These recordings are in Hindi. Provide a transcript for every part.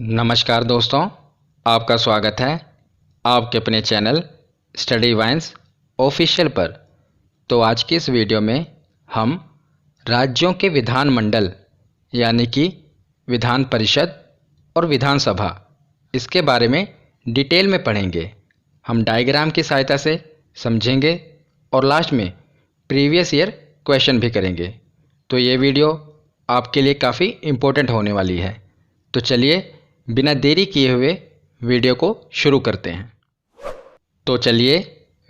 नमस्कार दोस्तों, आपका स्वागत है आपके अपने चैनल स्टडी वाइन्स ऑफिशियल पर। तो आज की इस वीडियो में हम राज्यों के विधानमंडल यानी कि विधान परिषद और विधानसभा इसके बारे में डिटेल में पढ़ेंगे। हम डायग्राम की सहायता से समझेंगे और लास्ट में प्रीवियस ईयर क्वेश्चन भी करेंगे। तो ये वीडियो आपके लिए काफ़ी इम्पोर्टेंट होने वाली है। तो चलिए बिना देरी किए हुए वीडियो को शुरू करते हैं। तो चलिए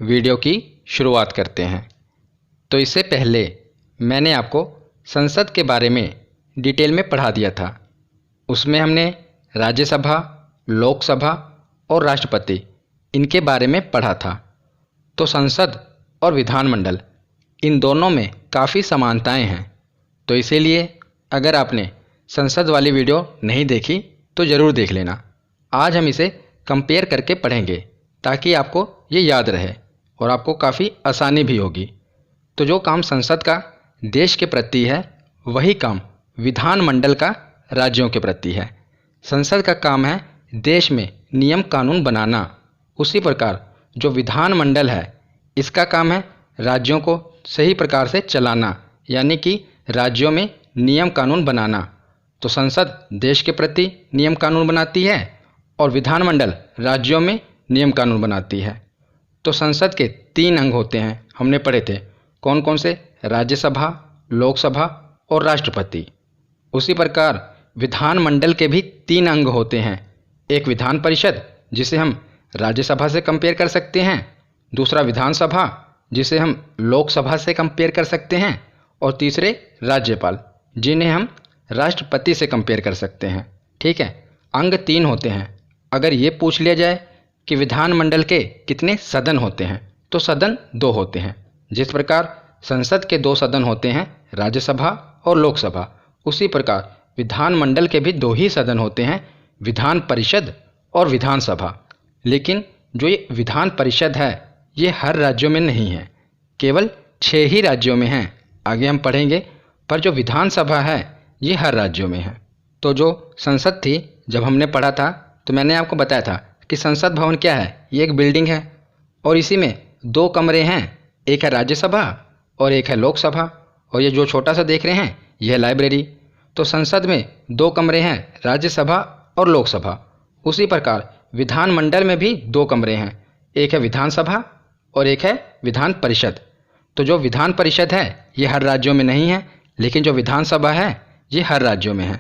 वीडियो की शुरुआत करते हैं। तो इससे पहले मैंने आपको संसद के बारे में डिटेल में पढ़ा दिया था। उसमें हमने राज्यसभा, लोकसभा और राष्ट्रपति इनके बारे में पढ़ा था। तो संसद और विधानमंडल इन दोनों में काफ़ी समानताएं हैं। तो इसीलिए अगर आपने संसद वाली वीडियो नहीं देखी तो ज़रूर देख लेना। आज हम इसे कंपेयर करके पढ़ेंगे ताकि आपको ये याद रहे और आपको काफ़ी आसानी भी होगी। तो जो काम संसद का देश के प्रति है वही काम विधानमंडल का राज्यों के प्रति है। संसद का काम है देश में नियम कानून बनाना, उसी प्रकार जो विधानमंडल है इसका काम है राज्यों को सही प्रकार से चलाना, यानी कि राज्यों में नियम कानून बनाना। तो संसद देश के प्रति नियम कानून बनाती है और विधानमंडल राज्यों में नियम कानून बनाती है। तो संसद के 3 अंग होते हैं, हमने पढ़े थे कौन कौन से, राज्यसभा, लोकसभा और राष्ट्रपति। उसी प्रकार विधानमंडल के भी 3 अंग होते हैं। एक विधान परिषद जिसे हम राज्यसभा से कंपेयर कर सकते हैं, दूसरा विधानसभा जिसे हम लोकसभा से कंपेयर कर सकते हैं और तीसरे राज्यपाल जिन्हें हम राष्ट्रपति से कंपेयर कर सकते हैं। ठीक है, अंग 3 होते हैं। अगर ये पूछ लिया जाए कि विधानमंडल के कितने सदन होते हैं तो सदन 2 होते हैं। जिस प्रकार संसद के 2 सदन होते हैं, राज्यसभा और लोकसभा, उसी प्रकार विधानमंडल के भी 2 ही सदन होते हैं, विधान परिषद और विधानसभा। लेकिन जो ये विधान परिषद है ये हर राज्यों में नहीं है, केवल 6 ही राज्यों में है। आगे हम पढ़ेंगे। पर जो विधानसभा है ये हर राज्यों में है। तो जो संसद थी, जब हमने पढ़ा था तो मैंने आपको बताया था कि संसद भवन क्या है, ये एक बिल्डिंग है और इसी में 2 कमरे हैं, एक है राज्यसभा और एक है लोकसभा। और ये जो छोटा सा देख रहे हैं यह है लाइब्रेरी। तो संसद में 2 कमरे हैं, राज्यसभा और लोकसभा। उसी प्रकार विधानमंडल में भी 2 कमरे हैं, एक है विधानसभा और एक है विधान परिषद। तो जो विधान परिषद है ये हर राज्यों में नहीं है, लेकिन जो विधानसभा है ये हर राज्यों में है।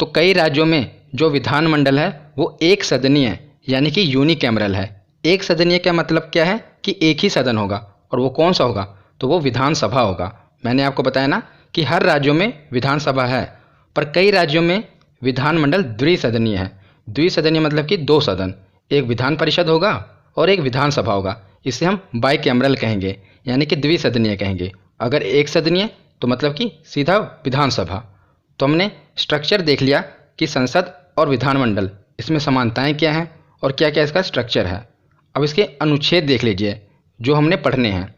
तो कई राज्यों में जो विधानमंडल है वो एक सदनीय है, यानी कि यूनिकैमरल है। एक सदनीय का मतलब क्या है कि एक ही सदन होगा, और वो कौन सा होगा, तो वो विधानसभा होगा। मैंने आपको बताया ना कि हर राज्यों में विधानसभा है, पर कई राज्यों में विधानमंडल द्विसदनीय है। द्विसदनीय मतलब कि 2 सदन, एक विधान परिषद होगा और एक विधानसभा होगा। इसे हम बाइकैमरल कहेंगे, यानी कि द्विसदनीय कहेंगे। अगर एक सदनीय तो मतलब कि सीधा विधानसभा। तो हमने स्ट्रक्चर देख लिया कि संसद और विधानमंडल इसमें समानताएं क्या हैं और क्या क्या इसका स्ट्रक्चर है। अब इसके अनुच्छेद देख लीजिए जो हमने पढ़ने हैं।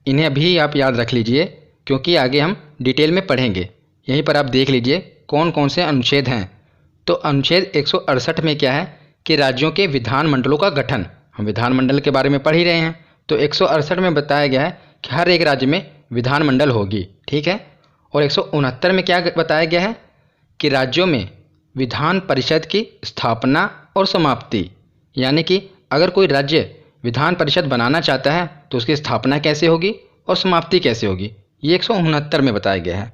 इन्हें अभी आप याद रख लीजिए क्योंकि आगे हम डिटेल में पढ़ेंगे। यहीं पर आप देख लीजिए कौन कौन से अनुच्छेद हैं। तो अनुच्छेद 168 में क्या है कि राज्यों के विधानमंडलों का गठन, हम विधानमंडल के बारे में पढ़ ही रहे हैं। तो 168 में बताया गया है कि हर एक राज्य में विधानमंडल होगी। ठीक है, और 169 में क्या बताया गया है कि राज्यों में विधान परिषद की स्थापना और समाप्ति, यानी कि अगर कोई राज्य विधान परिषद बनाना चाहता है तो उसकी स्थापना कैसे होगी और समाप्ति कैसे होगी, ये 169 में बताया गया है।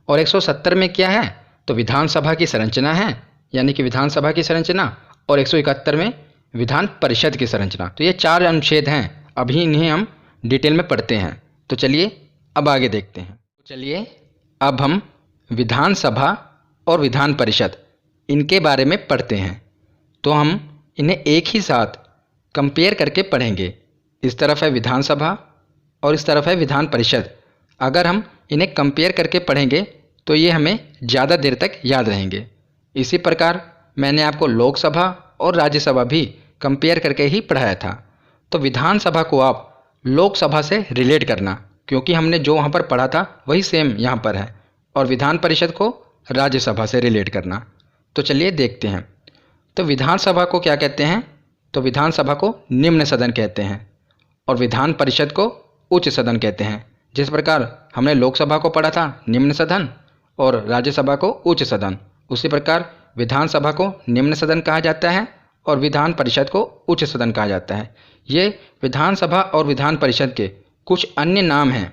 और 170 में क्या है, तो विधानसभा की संरचना है, यानी कि विधानसभा की संरचना, और 171 में विधान परिषद की संरचना। तो ये 4 अनुच्छेद हैं। अभी इन्हें हम डिटेल में पढ़ते हैं। तो चलिए अब आगे देखते हैं। चलिए अब हम विधानसभा और विधान परिषद इनके बारे में पढ़ते हैं। तो हम इन्हें एक ही साथ कंपेयर करके पढ़ेंगे। इस तरफ है विधानसभा और इस तरफ है विधान परिषद। अगर हम इन्हें कंपेयर करके पढ़ेंगे तो ये हमें ज़्यादा देर तक याद रहेंगे। इसी प्रकार मैंने आपको लोकसभा और राज्यसभा भी कंपेयर करके ही पढ़ाया था। तो विधानसभा को आप लोकसभा से रिलेट करना, क्योंकि हमने जो वहाँ पर पढ़ा था वही सेम यहाँ पर है, और विधान परिषद को राज्यसभा से रिलेट करना। तो चलिए देखते हैं। तो विधानसभा को क्या कहते हैं? तो विधानसभा को निम्न सदन कहते हैं और विधान परिषद को उच्च सदन कहते हैं। जिस प्रकार हमने लोकसभा को पढ़ा था निम्न सदन और राज्यसभा को उच्च सदन, उसी प्रकार विधानसभा को निम्न सदन कहा जाता है और विधान परिषद को उच्च सदन कहा जाता है। ये विधानसभा और विधान परिषद के कुछ अन्य नाम हैं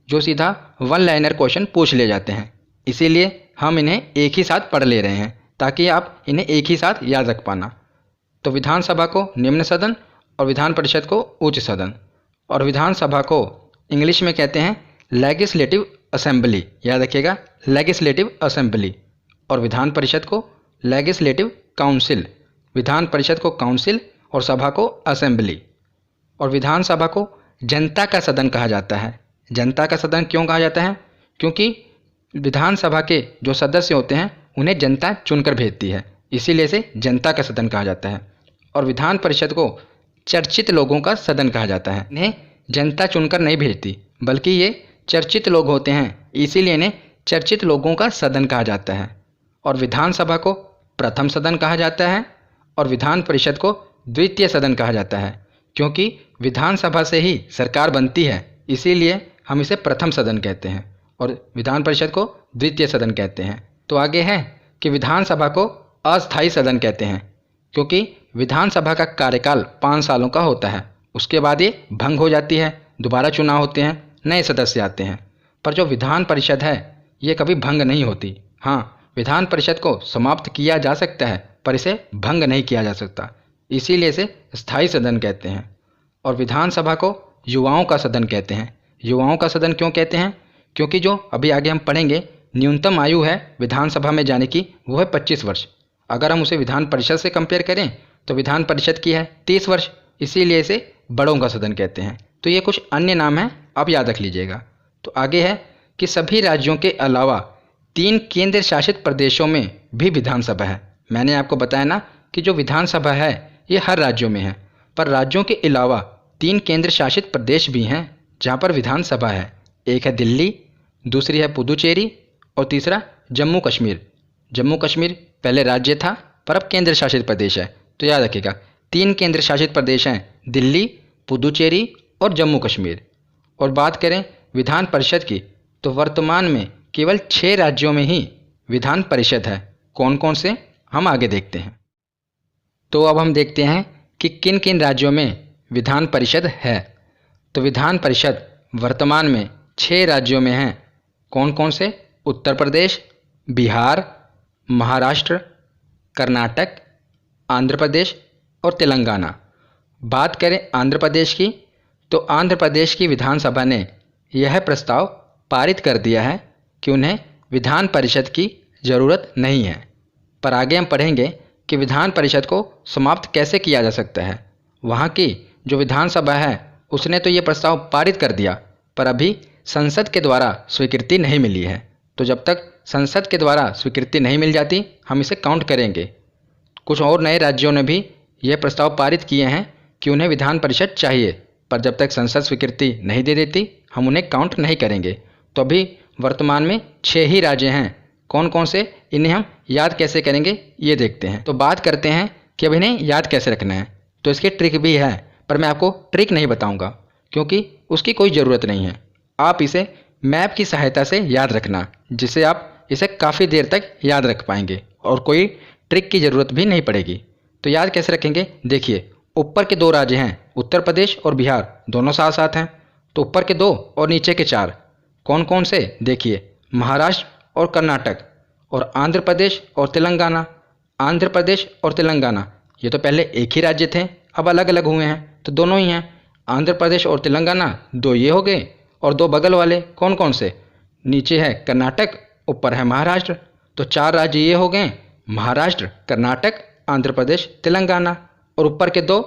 जो सीधा वन लाइनर क्वेश्चन पूछ ले जाते हैं, इसीलिए हम इन्हें एक ही साथ पढ़ ले रहे हैं ताकि आप इन्हें एक ही साथ याद रख पाना। तो विधानसभा को निम्न सदन और विधान परिषद को उच्च सदन, और विधानसभा को इंग्लिश में कहते हैं लेजिस्लेटिव असेंबली, याद रखिएगा लेजिस्लेटिव असेंबली, और विधान परिषद को लेजिस्लेटिव काउंसिल, विधान परिषद को काउंसिल और सभा को असेंबली। और विधानसभा को जनता का सदन कहा जाता है। जनता का सदन क्यों कहा जाता है? क्योंकि विधानसभा के जो सदस्य होते हैं उन्हें जनता चुनकर भेजती है, इसीलिए इसे जनता का सदन कहा जाता है। और विधान परिषद को चर्चित लोगों का सदन कहा जाता है। इन्हें जनता चुनकर नहीं भेजती बल्कि ये चर्चित लोग होते हैं, इसीलिए इन्हें चर्चित लोगों का सदन कहा जाता है। और विधानसभा को प्रथम सदन कहा जाता है और विधान परिषद को द्वितीय सदन कहा जाता है, क्योंकि विधानसभा से ही सरकार बनती है, इसीलिए हम इसे प्रथम सदन कहते हैं और विधान परिषद को द्वितीय सदन कहते हैं। तो आगे है कि विधानसभा को अस्थायी सदन कहते हैं, क्योंकि विधानसभा का कार्यकाल 5 सालों का होता है, उसके बाद ये भंग हो जाती है, दोबारा चुनाव होते हैं, नए सदस्य आते हैं। पर जो विधान परिषद है ये कभी भंग नहीं होती। हाँ, विधान परिषद को समाप्त किया जा सकता है पर इसे भंग नहीं किया जा सकता, इसीलिए इसे स्थायी सदन कहते हैं। और विधानसभा को युवाओं का सदन कहते हैं। युवाओं का सदन क्यों कहते हैं? क्योंकि जो अभी आगे हम पढ़ेंगे न्यूनतम आयु है विधानसभा में जाने की वो है 25 वर्ष। अगर हम उसे विधान परिषद से कंपेयर करें तो विधान परिषद की है 30 वर्ष, इसीलिए इसे बड़ों का सदन कहते हैं। तो ये कुछ अन्य नाम हैं, आप याद रख लीजिएगा। तो आगे है कि सभी राज्यों के अलावा 3 केंद्र शासित प्रदेशों में भी विधानसभा है। मैंने आपको बताया ना कि जो विधानसभा है ये हर राज्यों में है, पर राज्यों के अलावा 3 केंद्र शासित प्रदेश भी हैं जहाँ पर विधानसभा है। एक है दिल्ली, दूसरी है पुदुचेरी और तीसरा जम्मू कश्मीर। जम्मू कश्मीर पहले राज्य था पर अब केंद्र शासित प्रदेश है। तो याद रखिएगा 3 केंद्र शासित प्रदेश हैं, दिल्ली, पुदुचेरी और जम्मू कश्मीर। और बात करें विधान परिषद की तो वर्तमान में केवल 6 राज्यों में ही विधान परिषद है। कौन कौन से, हम आगे देखते हैं। तो अब हम देखते हैं कि किन किन राज्यों में विधान परिषद है। तो विधान परिषद वर्तमान में 6 राज्यों में हैं। कौन कौन से? उत्तर प्रदेश, बिहार, महाराष्ट्र, कर्नाटक, आंध्र प्रदेश और तेलंगाना। बात करें आंध्र प्रदेश की तो आंध्र प्रदेश की विधानसभा ने यह प्रस्ताव पारित कर दिया है कि उन्हें विधान परिषद की ज़रूरत नहीं है। पर आगे हम पढ़ेंगे कि विधान परिषद को समाप्त कैसे किया जा सकता है। वहाँ की जो विधानसभा है उसने तो ये प्रस्ताव पारित कर दिया, पर अभी संसद के द्वारा स्वीकृति नहीं मिली है। तो जब तक संसद के द्वारा स्वीकृति नहीं मिल जाती हम इसे काउंट करेंगे। कुछ और नए राज्यों ने भी यह प्रस्ताव पारित किए हैं कि उन्हें विधान परिषद चाहिए, पर जब तक संसद स्वीकृति नहीं दे देती हम उन्हें काउंट नहीं करेंगे। तो अभी वर्तमान में 6 ही राज्य हैं। कौन कौन से, इन्हें हम याद कैसे करेंगे ये देखते हैं। तो बात करते हैं कि अब इन्हें याद कैसे रखना है। तो इसकी ट्रिक भी है, पर मैं आपको ट्रिक नहीं बताऊंगा क्योंकि उसकी कोई ज़रूरत नहीं है। आप इसे मैप की सहायता से याद रखना, जिससे आप इसे काफ़ी देर तक याद रख पाएंगे और कोई ट्रिक की ज़रूरत भी नहीं पड़ेगी। तो याद कैसे रखेंगे, देखिए ऊपर के 2 राज्य हैं उत्तर प्रदेश और बिहार, दोनों साथ साथ हैं। तो ऊपर के 2 और नीचे के 4 कौन कौन से, देखिए महाराष्ट्र और कर्नाटक और आंध्र प्रदेश और तेलंगाना। आंध्र प्रदेश और तेलंगाना ये तो पहले एक ही राज्य थे, अब अलग अलग हुए हैं, तो दोनों ही हैं। आंध्र प्रदेश और तेलंगाना 2 ये हो गए और 2 बगल वाले कौन कौन से, नीचे है कर्नाटक, ऊपर है महाराष्ट्र। तो 4 राज्य ये हो गए, महाराष्ट्र, कर्नाटक, आंध्र प्रदेश, तेलंगाना, और ऊपर के 2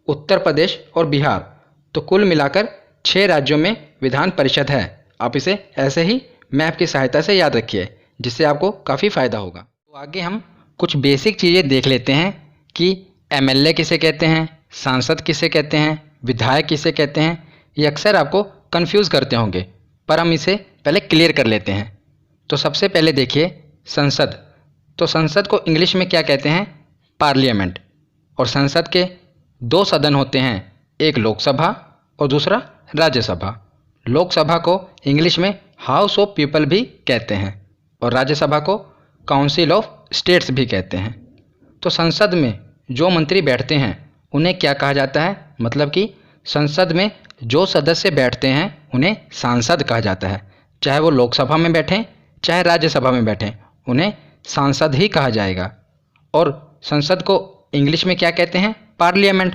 उत्तर प्रदेश और बिहार। तो कुल मिलाकर 6 राज्यों में विधान परिषद है। आप इसे ऐसे ही मैप की सहायता से याद रखिए, जिससे आपको काफ़ी फ़ायदा होगा। तो आगे हम कुछ बेसिक चीज़ें देख लेते हैं कि एमएलए किसे कहते हैं, सांसद किसे कहते हैं, विधायक किसे कहते हैं। ये अक्सर आपको कंफ्यूज करते होंगे, पर हम इसे पहले क्लियर कर लेते हैं। तो सबसे पहले देखिए संसद। तो संसद को इंग्लिश में क्या कहते हैं, पार्लियामेंट। और संसद के दो सदन होते हैं, एक लोकसभा और दूसरा राज्यसभा। लोकसभा को इंग्लिश में हाउस ऑफ पीपल भी कहते हैं और राज्यसभा को काउंसिल ऑफ स्टेट्स भी कहते हैं। तो संसद में जो मंत्री बैठते हैं उन्हें क्या कहा जाता है, मतलब कि संसद में जो सदस्य बैठते हैं उन्हें सांसद कहा जाता है। चाहे वो लोकसभा में बैठें चाहे राज्यसभा में बैठें, उन्हें सांसद ही कहा जाएगा। और संसद को इंग्लिश में क्या कहते हैं, पार्लियामेंट।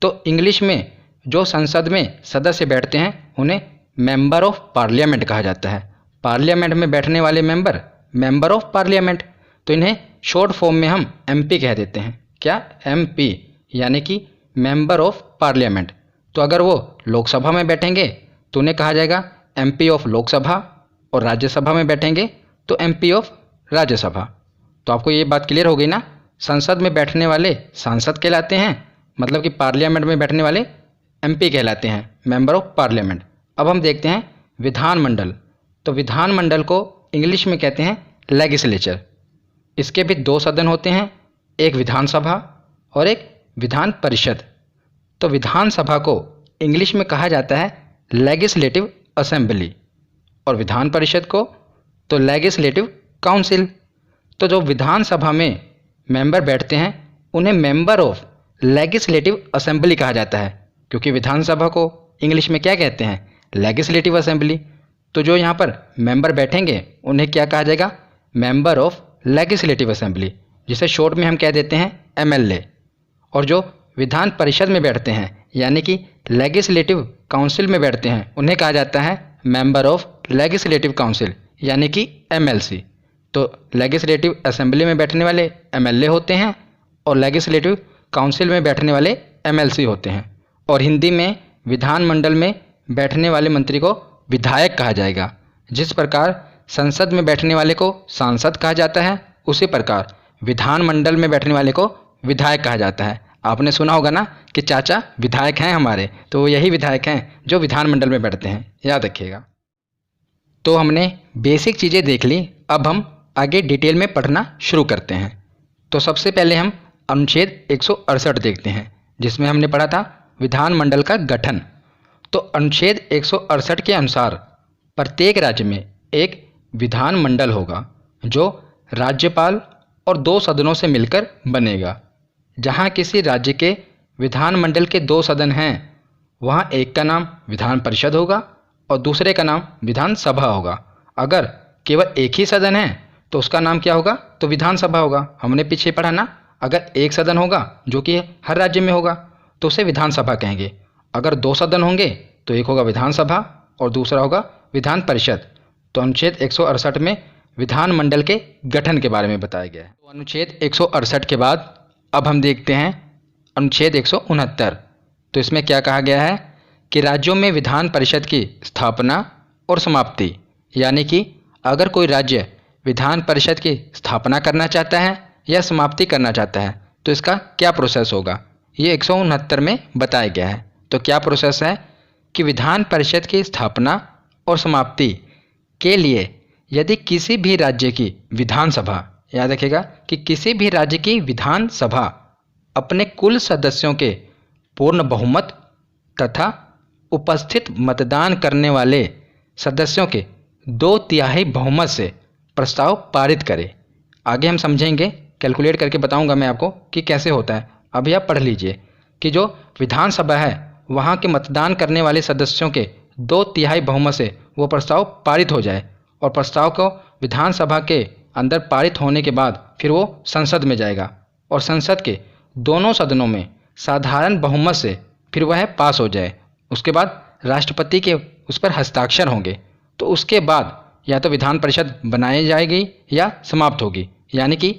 तो इंग्लिश में जो संसद में सदस्य बैठते हैं उन्हें मेंबर ऑफ पार्लियामेंट कहा जाता है। पार्लियामेंट में बैठने वाले मेंबर ऑफ पार्लियामेंट। तो इन्हें शॉर्ट फॉर्म में हम एमपी कह देते हैं। क्या, एमपी, यानी कि मेंबर ऑफ पार्लियामेंट। तो अगर वो लोकसभा में बैठेंगे तो उन्हें कहा जाएगा एमपी ऑफ लोकसभा, और राज्यसभा में बैठेंगे तो एमपी ऑफ राज्यसभा। तो आपको ये बात क्लियर हो गई ना, संसद में बैठने वाले सांसद कहलाते हैं, मतलब कि पार्लियामेंट में बैठने वाले एमपी कहलाते हैं, मेंबर ऑफ पार्लियामेंट। अब हम देखते हैं विधानमंडल। तो विधानमंडल को इंग्लिश में कहते हैं लेजिस्लेचर। इसके भी दो सदन होते हैं, एक विधानसभा और एक विधान परिषद। तो विधानसभा को इंग्लिश में कहा जाता है लेजिस्लेटिव असेंबली और विधान परिषद को तो लेजिस्लेटिव काउंसिल। तो जो विधानसभा में मेंबर बैठते हैं उन्हें मेंबर ऑफ लेजिस्लेटिव असेंबली कहा जाता है, क्योंकि विधानसभा को इंग्लिश में क्या कहते हैं, लेजिस्लेटिव असेंबली। तो जो यहाँ पर मेंबर बैठेंगे उन्हें क्या कहा जाएगा, मेंबर ऑफ लेजिस्लेटिव असेंबली, जिसे शॉर्ट में हम कह देते हैं एमएलए। और जो विधान परिषद में बैठते हैं यानी कि लेजिस्लेटिव काउंसिल में बैठते हैं उन्हें कहा जाता है मेंबर ऑफ लेजिस्लेटिव काउंसिल, यानी कि एमएलसी। तो लेजिस्लेटिव असेंबली में बैठने वाले एमएलए होते हैं और लेजिस्लेटिव काउंसिल में बैठने वाले एमएलसी होते हैं। और हिंदी में विधानमंडल में बैठने वाले मंत्री को विधायक कहा जाएगा। जिस प्रकार संसद में बैठने वाले को सांसद कहा जाता है, उसी प्रकार विधानमंडल में बैठने वाले को विधायक कहा जाता है। आपने सुना होगा ना कि चाचा विधायक हैं हमारे, तो वो यही विधायक हैं जो विधानमंडल में बैठते हैं, याद रखिएगा। तो हमने बेसिक चीज़ें देख ली, अब हम आगे डिटेल में पढ़ना शुरू करते हैं। तो सबसे पहले हम अनुच्छेद 168 देखते हैं, जिसमें हमने पढ़ा था विधानमंडल का गठन। तो अनुच्छेद 168 के अनुसार प्रत्येक राज्य में एक विधानमंडल होगा जो राज्यपाल और दो सदनों से मिलकर बनेगा। जहाँ किसी राज्य के विधानमंडल के दो सदन हैं वहाँ एक का नाम विधान परिषद होगा और दूसरे का नाम विधानसभा होगा। अगर केवल एक ही सदन है तो उसका नाम क्या होगा, तो विधानसभा होगा। हमने पीछे पढ़ा ना, अगर एक सदन होगा जो कि हर राज्य में होगा तो उसे विधानसभा कहेंगे। अगर दो सदन होंगे तो एक होगा विधानसभा और दूसरा होगा विधान परिषद। तो अनुच्छेद 168 में विधानमंडल के गठन के बारे में बताया गया है। तो अनुच्छेद 168 के बाद अब हम देखते हैं अनुच्छेद 169। तो इसमें क्या कहा गया है कि राज्यों में विधान परिषद की स्थापना और समाप्ति, यानी कि अगर कोई राज्य विधान परिषद की स्थापना करना चाहता है या समाप्ति करना चाहता है तो इसका क्या प्रोसेस होगा, ये 169 में बताया गया है। तो क्या प्रोसेस है कि विधान परिषद की स्थापना और समाप्ति के लिए यदि किसी भी राज्य की विधानसभा, याद रखिएगा कि किसी भी राज्य की विधानसभा अपने कुल सदस्यों के पूर्ण बहुमत तथा उपस्थित मतदान करने वाले सदस्यों के 2/3 बहुमत से प्रस्ताव पारित करे। आगे हम समझेंगे, कैलकुलेट करके बताऊंगा मैं आपको कि कैसे होता है। अभी आप पढ़ लीजिए कि जो विधानसभा है वहाँ के मतदान करने वाले सदस्यों के 2/3 बहुमत से वो प्रस्ताव पारित हो जाए और प्रस्ताव को विधानसभा के अंदर पारित होने के बाद फिर वो संसद में जाएगा और संसद के दोनों सदनों में साधारण बहुमत से फिर वह पास हो जाए। उसके बाद राष्ट्रपति के उस पर हस्ताक्षर होंगे। तो उसके बाद या तो विधान परिषद बनाई जाएगी या समाप्त होगी। यानी कि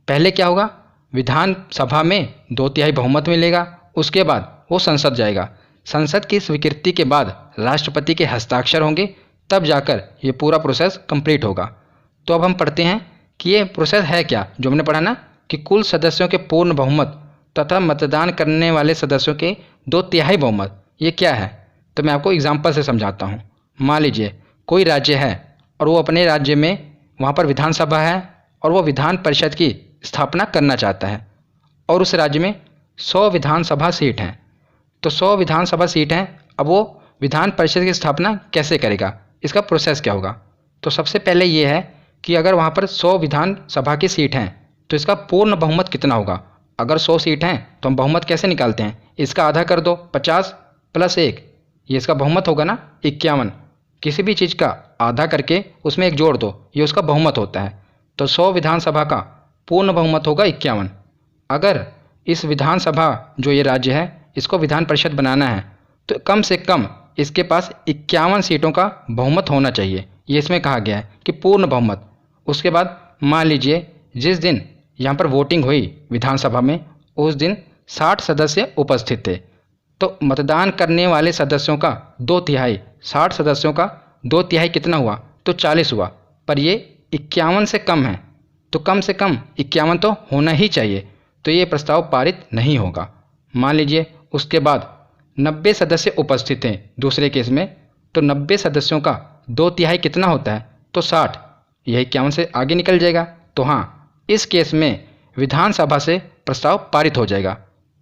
पहले क्या होगा, विधानसभा में 2/3 बहुमत मिलेगा, उसके बाद वो संसद जाएगा। संसद की स्वीकृति के बाद राष्ट्रपति के हस्ताक्षर होंगे, तब जाकर ये पूरा प्रोसेस कंप्लीट होगा। तो अब हम पढ़ते हैं कि ये प्रोसेस है क्या, जो हमने पढ़ा ना कि कुल सदस्यों के पूर्ण बहुमत तथा मतदान करने वाले सदस्यों के 2/3 बहुमत, ये क्या है। तो मैं आपको एग्जाम्पल से समझाता हूँ। मान लीजिए कोई राज्य है और वो अपने राज्य में वहाँ पर विधानसभा है और वो विधान परिषद की स्थापना करना चाहता है और उस राज्य में 100 विधानसभा सीट हैं। तो 100 विधानसभा सीट हैं, अब वो विधान परिषद की स्थापना कैसे करेगा, इसका प्रोसेस क्या होगा। तो सबसे पहले ये है कि अगर वहाँ पर 100 विधानसभा की सीट हैं तो इसका पूर्ण बहुमत कितना होगा। अगर 100 सीट हैं तो हम बहुमत कैसे निकालते हैं, इसका आधा कर दो, 50 + 1, ये इसका बहुमत होगा ना 51। किसी भी चीज़ का आधा करके उसमें 1 जोड़ दो, ये उसका बहुमत होता है। तो 100 विधानसभा का पूर्ण बहुमत होगा 51। अगर इस विधानसभा जो ये राज्य है इसको विधान परिषद बनाना है तो कम से कम इसके पास 51 सीटों का बहुमत होना चाहिए, ये इसमें कहा गया है कि पूर्ण बहुमत। उसके बाद मान लीजिए जिस दिन यहाँ पर वोटिंग हुई विधानसभा में उस दिन 60 सदस्य उपस्थित थे, तो मतदान करने वाले सदस्यों का 2/3, 60 सदस्यों का 2/3 कितना हुआ, तो 40 हुआ। पर ये 51 से कम है, तो कम से कम 51 तो होना ही चाहिए, तो ये प्रस्ताव पारित नहीं होगा। मान लीजिए उसके बाद 90 सदस्य उपस्थित हैं दूसरे केस में, तो 90 सदस्यों का 2/3 कितना होता है, तो 60, यह 51 से आगे निकल जाएगा। तो हाँ, इस केस में विधानसभा से प्रस्ताव पारित हो जाएगा।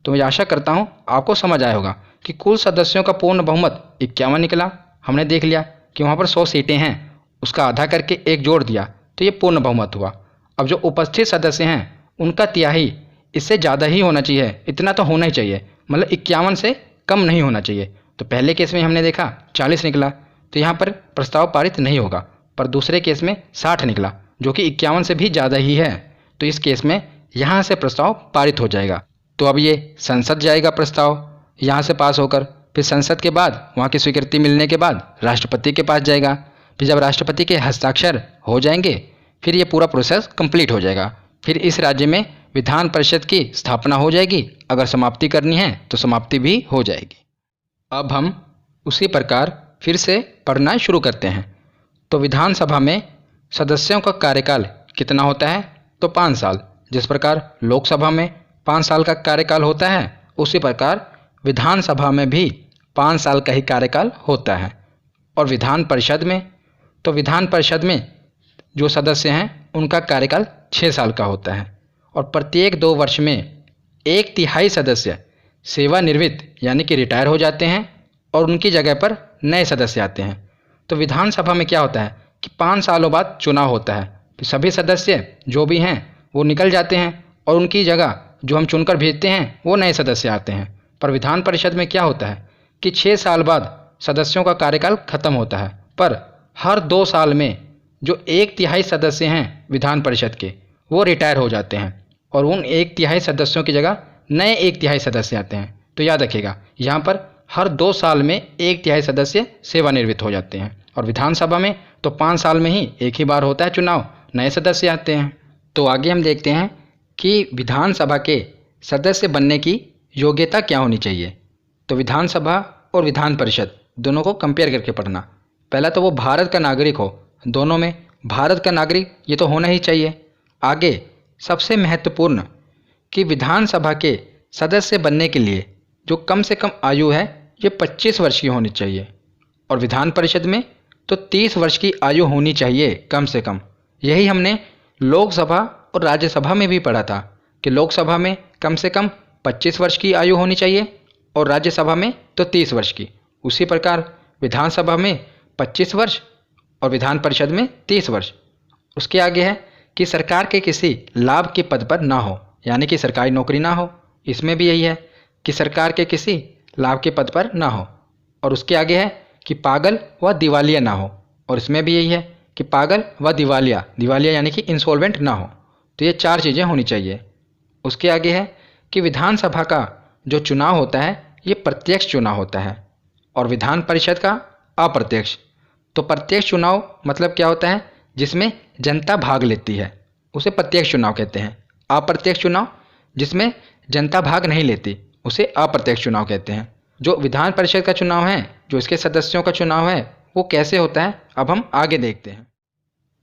तो मैं आशा करता हूँ आपको समझ आया होगा कि कुल सदस्यों का पूर्ण बहुमत 51 निकला। हमने देख लिया कि वहाँ पर 100 सीटें हैं, उसका आधा करके 1 जोड़ दिया तो ये पूर्ण बहुमत हुआ। अब जो उपस्थित सदस्य हैं उनका तिहाई इससे ज़्यादा ही होना चाहिए, इतना तो होना ही चाहिए, मतलब 51 से कम नहीं होना चाहिए। तो पहले केस में हमने देखा 40 निकला, तो यहाँ पर प्रस्ताव पारित नहीं होगा। पर दूसरे केस में 60 निकला जो कि 51 से भी ज़्यादा ही है, तो इस केस में यहाँ से प्रस्ताव पारित हो जाएगा। तो अब ये संसद जाएगा प्रस्ताव यहाँ से पास होकर, फिर संसद के बाद वहाँ की स्वीकृति मिलने के बाद राष्ट्रपति के पास जाएगा। फिर जब राष्ट्रपति के हस्ताक्षर हो जाएंगे फिर ये पूरा प्रोसेस कंप्लीट हो जाएगा। फिर इस राज्य में विधान परिषद की स्थापना हो जाएगी। अगर समाप्ति करनी है तो समाप्ति भी हो जाएगी। अब हम उसी प्रकार फिर से पढ़ना शुरू करते हैं। तो विधानसभा में सदस्यों का कार्यकाल कितना होता है, तो 5 साल। जिस प्रकार लोकसभा में 5 साल का कार्यकाल होता है, उसी प्रकार विधानसभा में भी 5 साल का ही कार्यकाल होता है। और विधान परिषद में, तो विधान परिषद में जो सदस्य हैं उनका कार्यकाल 6 साल का होता है। और प्रत्येक 2 वर्ष में 1/3 सदस्य सेवानिवृत्त यानी कि रिटायर हो जाते हैं और उनकी जगह पर नए सदस्य आते हैं। तो विधानसभा में क्या होता है कि 5 सालों बाद चुनाव होता है, तो सभी सदस्य जो भी हैं वो निकल जाते हैं और उनकी जगह जो हम चुनकर भेजते हैं वो नए सदस्य आते हैं। पर विधान परिषद में क्या होता है कि 6 साल बाद सदस्यों का कार्यकाल खत्म होता है, पर हर 2 साल में जो 1/3 सदस्य हैं विधान परिषद के वो रिटायर हो जाते हैं और उन 1/3 सदस्यों की जगह नए 1/3 सदस्य आते हैं। तो याद रखिएगा यहाँ पर हर 2 साल में 1/3 सदस्य सेवानिवृत्त हो जाते हैं। और विधानसभा में तो 5 साल में ही एक ही बार होता है चुनाव, नए सदस्य आते हैं। तो आगे हम देखते हैं कि विधानसभा के सदस्य बनने की योग्यता क्या होनी चाहिए। तो विधानसभा और विधान परिषद दोनों को कंपेयर करके पढ़ना। पहला तो वो भारत का नागरिक हो, दोनों में भारत का नागरिक ये तो होना ही चाहिए। आगे सबसे महत्वपूर्ण कि विधानसभा के सदस्य बनने के लिए जो कम से कम आयु है ये 25 वर्ष की होनी चाहिए। और विधान परिषद में तो 30 वर्ष की आयु होनी चाहिए कम से कम। यही हमने लोकसभा और राज्यसभा में भी पढ़ा था कि लोकसभा में कम से कम 25 वर्ष की आयु होनी चाहिए और राज्यसभा में तो 30 वर्ष की। उसी प्रकार विधानसभा में 25 वर्ष और विधान परिषद में 30 वर्ष। उसके आगे है कि सरकार के किसी लाभ के पद पर ना हो, यानी कि सरकारी नौकरी ना हो। इसमें भी यही है कि सरकार के किसी लाभ के पद पर ना हो। और उसके आगे है कि पागल व दिवालिया ना हो, और इसमें भी यही है कि पागल व दिवालिया, दिवालिया यानी कि इंसॉल्वेंट ना हो। तो ये 4 चीज़ें होनी चाहिए। उसके आगे है कि विधानसभा का जो चुनाव होता है ये प्रत्यक्ष चुनाव होता है और विधान परिषद का अप्रत्यक्ष। तो प्रत्यक्ष चुनाव मतलब क्या होता है, जिसमें जनता भाग लेती है उसे प्रत्यक्ष चुनाव कहते हैं। अप्रत्यक्ष चुनाव जिसमें जनता भाग नहीं लेती उसे अप्रत्यक्ष चुनाव कहते हैं। जो विधान परिषद का चुनाव है, जो इसके सदस्यों का चुनाव है, वो कैसे होता है अब हम आगे देखते हैं।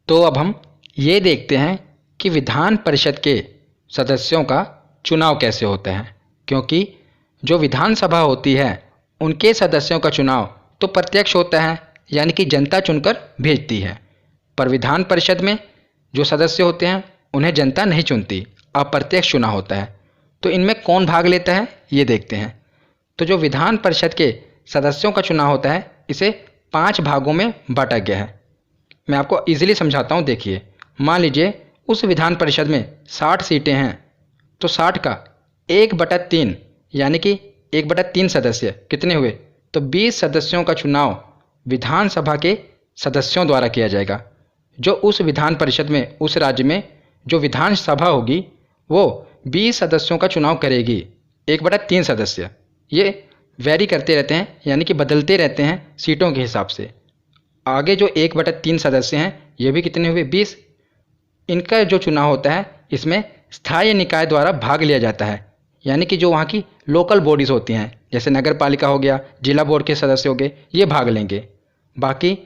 तो अब हम ये देखते हैं कि विधान परिषद के सदस्यों का चुनाव कैसे होता है, क्योंकि जो विधानसभा होती है उनके सदस्यों का चुनाव तो प्रत्यक्ष होता है, यानी कि जनता चुनकर भेजती है। पर विधान परिषद में जो सदस्य होते हैं उन्हें जनता नहीं चुनती, अप्रत्यक्ष चुनाव होता है। तो इनमें कौन भाग लेता है ये देखते हैं। तो जो विधान परिषद के सदस्यों का चुनाव होता है इसे 5 भागों में बांटा गया है। मैं आपको इजीली समझाता हूँ। देखिए, मान लीजिए उस विधान परिषद में 60 सीटें हैं, तो 60 का 1/3 यानी कि 1/3 सदस्य कितने हुए, तो 20 सदस्यों का चुनाव विधानसभा के सदस्यों द्वारा किया जाएगा। जो उस विधान परिषद में उस राज्य में जो विधानसभा होगी वो 20 सदस्यों का चुनाव करेगी। 1/3 सदस्य ये वेरी करते रहते हैं, यानी कि बदलते रहते हैं सीटों के हिसाब से। आगे जो 1/3 सदस्य हैं ये भी कितने हुए, 20। इनका जो चुनाव होता है इसमें स्थायी निकाय द्वारा भाग लिया जाता है, यानी कि जो वहाँ की लोकल बॉडीज़ होती हैं जैसे नगर पालिका हो गया, जिला बोर्ड के सदस्य हो गए, ये भाग लेंगे। बाकी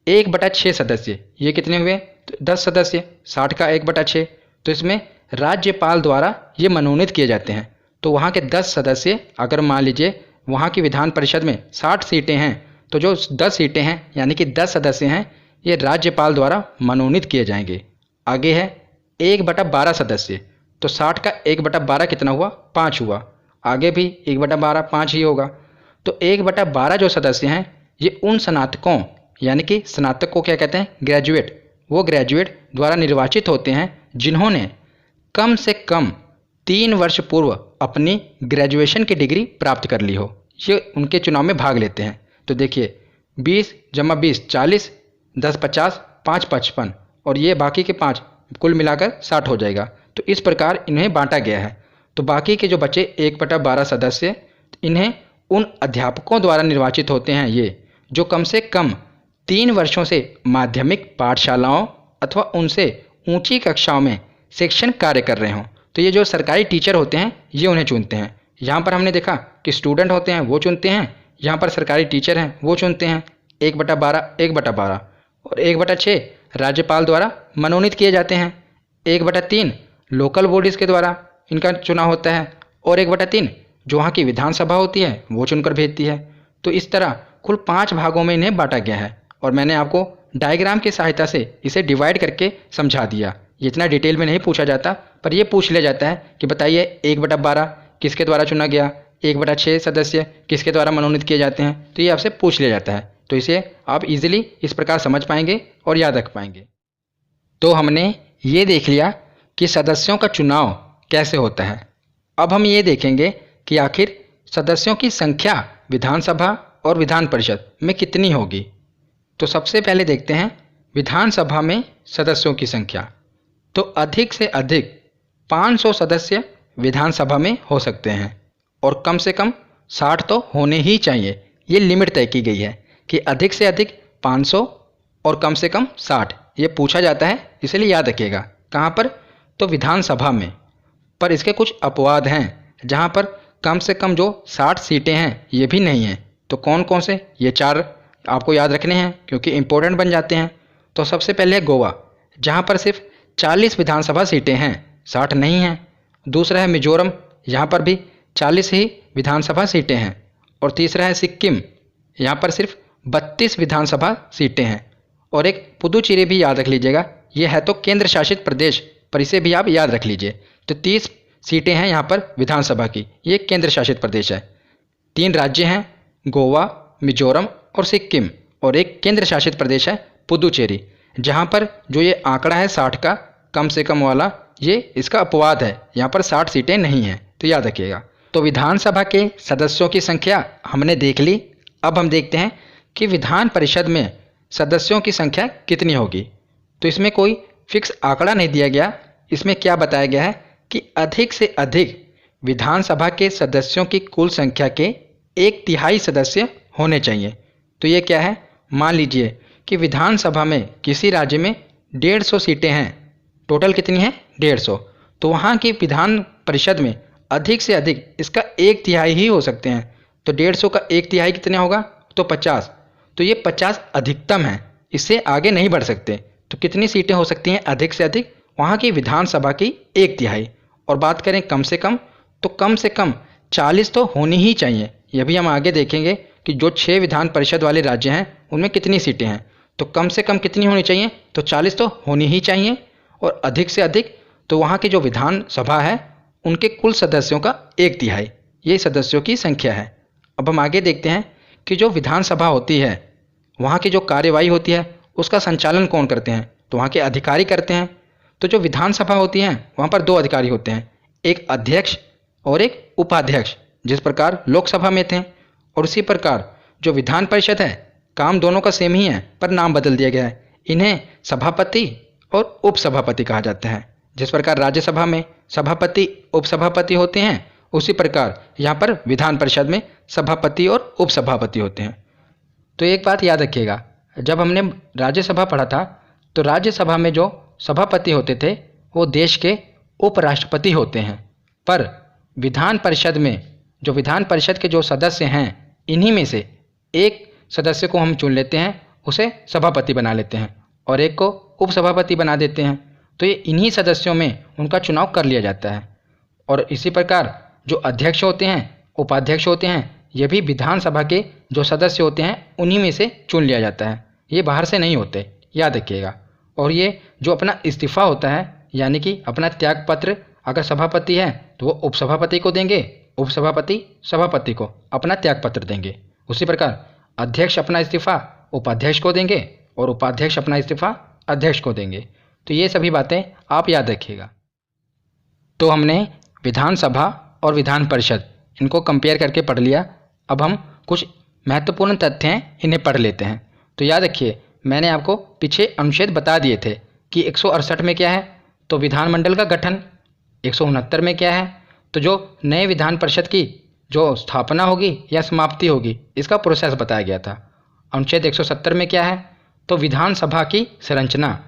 1/6 सदस्य ये कितने हुए, तो 10 सदस्य, 60 का 1/6, तो इसमें राज्यपाल द्वारा ये मनोनीत किए जाते हैं। तो वहाँ के 10 सदस्य, अगर मान लीजिए वहाँ की विधान परिषद में 60 सीटें हैं तो जो 10 सीटें हैं यानी कि 10 सदस्य हैं ये राज्यपाल द्वारा मनोनीत किए जाएंगे। आगे है 1/12 सदस्य, तो 60 का 1/12 कितना हुआ, 5 हुआ। आगे भी 1/12 5 ही होगा। तो 1/12 जो सदस्य हैं ये उन स्नातकों, यानी कि स्नातक को क्या कहते हैं, ग्रेजुएट, वो ग्रेजुएट द्वारा निर्वाचित होते हैं जिन्होंने कम से कम 3 वर्ष पूर्व अपनी ग्रेजुएशन की डिग्री प्राप्त कर ली हो, ये उनके चुनाव में भाग लेते हैं। तो देखिए 20 + 20 40, 10 50, 5 55 और ये बाकी के 5 कुल मिलाकर 60 हो जाएगा। तो इस प्रकार इन्हें बांटा गया है। तो बाकी के जो बचे 1/12 सदस्य, इन्हें उन अध्यापकों द्वारा निर्वाचित होते हैं ये जो कम से कम 3 वर्षों से माध्यमिक पाठशालाओं अथवा उनसे ऊंची कक्षाओं में शिक्षण कार्य कर रहे हों। तो ये जो सरकारी टीचर होते हैं ये उन्हें चुनते हैं। यहाँ पर हमने देखा कि स्टूडेंट होते हैं वो चुनते हैं, यहाँ पर सरकारी टीचर हैं वो चुनते हैं। 1/12 1/12 और 1/6 राज्यपाल द्वारा मनोनीत किए जाते हैं। 1/3 लोकल बॉडीज़ के द्वारा इनका चुनाव होता है और 1/3 जो वहाँ की विधानसभा होती है वो चुनकर भेजती है। तो इस तरह कुल 5 भागों में इन्हें बांटा गया है और मैंने आपको डायग्राम की सहायता से इसे डिवाइड करके समझा दिया। ये इतना डिटेल में नहीं पूछा जाता, पर यह पूछ लिया जाता है कि बताइए 1/12 किसके द्वारा चुना गया, 1/6 सदस्य किसके द्वारा मनोनीत किए जाते हैं, तो ये आपसे पूछ लिया जाता है। तो इसे आप इजीली इस प्रकार समझ पाएंगे और याद रख पाएंगे। तो हमने ये देख लिया कि सदस्यों का चुनाव कैसे होता है। अब हम ये देखेंगे कि आखिर सदस्यों की संख्या विधानसभा और विधान परिषद में कितनी होगी। तो सबसे पहले देखते हैं विधानसभा में सदस्यों की संख्या। तो अधिक से अधिक 500 सदस्य विधानसभा में हो सकते हैं और कम से कम 60 तो होने ही चाहिए। ये लिमिट तय की गई है कि अधिक से अधिक 500 और कम से कम 60। ये पूछा जाता है, इसलिए याद रखिएगा। कहाँ पर, तो विधानसभा में। पर इसके कुछ अपवाद हैं जहाँ पर कम से कम जो 60 सीटें हैं ये भी नहीं हैं। तो कौन कौन से, ये 4 आपको याद रखने हैं क्योंकि इम्पोर्टेंट बन जाते हैं। तो सबसे पहले है गोवा, जहाँ पर सिर्फ 40 विधानसभा सीटें हैं, 60 नहीं हैं। दूसरा है मिजोरम, यहाँ पर भी 40 ही विधानसभा सीटें हैं। और तीसरा है सिक्किम, यहाँ पर सिर्फ 32 विधानसभा सीटें हैं। और एक पुदुचेरी भी याद रख लीजिएगा, ये है तो केंद्र शासित प्रदेश, पर इसे भी आप याद रख लीजिए। तो 30 सीटें हैं यहाँ पर विधानसभा की, ये केंद्र शासित प्रदेश है। 3 राज्य हैं, गोवा, मिजोरम और सिक्किम, और एक केंद्र शासित प्रदेश है पुदुचेरी, जहाँ पर जो ये आंकड़ा है 60 का कम से कम वाला, ये इसका अपवाद है, यहाँ पर 60 सीटें नहीं हैं, तो याद रखिएगा। तो विधानसभा के सदस्यों की संख्या हमने देख ली। अब हम देखते हैं कि विधान परिषद में सदस्यों की संख्या कितनी होगी। तो इसमें कोई फिक्स आंकड़ा नहीं दिया गया। इसमें क्या बताया गया है कि अधिक से अधिक विधानसभा के सदस्यों की कुल संख्या के 1/3 सदस्य होने चाहिए। तो ये क्या है, मान लीजिए कि विधानसभा में किसी राज्य में 150 सीटें हैं, टोटल कितनी है 150, तो वहाँ की विधान परिषद में अधिक से अधिक इसका 1/3 ही हो सकते हैं। तो 150 का 1/3 कितना होगा, तो 50। तो ये 50 अधिकतम है, इससे आगे नहीं बढ़ सकते। तो कितनी सीटें हो सकती हैं अधिक से अधिक, वहाँ की विधानसभा की 1/3। और बात करें कम से कम, तो कम से कम 40 तो होनी ही चाहिए। यह भी हम आगे देखेंगे कि जो 6 विधान परिषद वाले राज्य हैं उनमें कितनी सीटें हैं। तो कम से कम कितनी होनी चाहिए, तो 40 तो होनी ही चाहिए। और अधिक से अधिक तो वहाँ की जो विधानसभा है उनके कुल सदस्यों का 1/3, ये सदस्यों की संख्या है। अब हम आगे देखते हैं कि जो विधानसभा होती है वहाँ की जो कार्यवाही होती है उसका संचालन कौन करते हैं, तो वहाँ के अधिकारी करते हैं। तो जो विधानसभा होती है वहाँ पर 2 अधिकारी होते हैं, एक अध्यक्ष और एक उपाध्यक्ष, जिस प्रकार लोकसभा में थे। और उसी प्रकार जो विधान परिषद है, काम दोनों का सेम ही है पर नाम बदल दिया गया है। इन्हें सभापति और उपसभापति कहा जाता है। जिस प्रकार राज्यसभा में सभापति उपसभापति होते हैं, उसी प्रकार यहाँ पर विधान परिषद में सभापति और उपसभापति होते हैं। तो एक बात याद रखिएगा, जब हमने राज्यसभा पढ़ा था तो राज्यसभा में जो सभापति होते थे वो देश के उपराष्ट्रपति होते हैं, पर विधान परिषद में जो विधान परिषद के जो सदस्य हैं, इन्हीं में से एक सदस्य को हम चुन लेते हैं, उसे सभापति बना लेते हैं और एक को उपसभापति बना देते हैं। तो ये इन्हीं सदस्यों में उनका चुनाव कर लिया जाता है। और इसी प्रकार जो अध्यक्ष होते हैं, उपाध्यक्ष होते हैं, ये भी विधानसभा के जो सदस्य होते हैं उन्हीं में से चुन लिया जाता है, ये बाहर से नहीं होते, याद रखिएगा। और ये जो अपना इस्तीफ़ा होता है, यानी कि अपना त्यागपत्र, अगर सभापति है तो वो उपसभापति को देंगे, उपसभापति सभापति को अपना त्यागपत्र देंगे। उसी प्रकार अध्यक्ष अपना इस्तीफ़ा उपाध्यक्ष को देंगे और उपाध्यक्ष अपना इस्तीफ़ा अध्यक्ष को देंगे। तो ये सभी बातें आप याद रखिएगा। तो हमने विधानसभा और विधान परिषद इनको कंपेयर करके पढ़ लिया। अब हम कुछ महत्वपूर्ण तथ्य हैं, इन्हें पढ़ लेते हैं। तो याद रखिए, मैंने आपको पीछे अनुच्छेद बता दिए थे कि 168 में क्या है, तो विधानमंडल का गठन। 169 में क्या है, तो जो नए विधान परिषद की जो स्थापना होगी या समाप्ति होगी, इसका प्रोसेस बताया गया था। अनुच्छेद 170 में क्या है, तो विधानसभा की संरचना।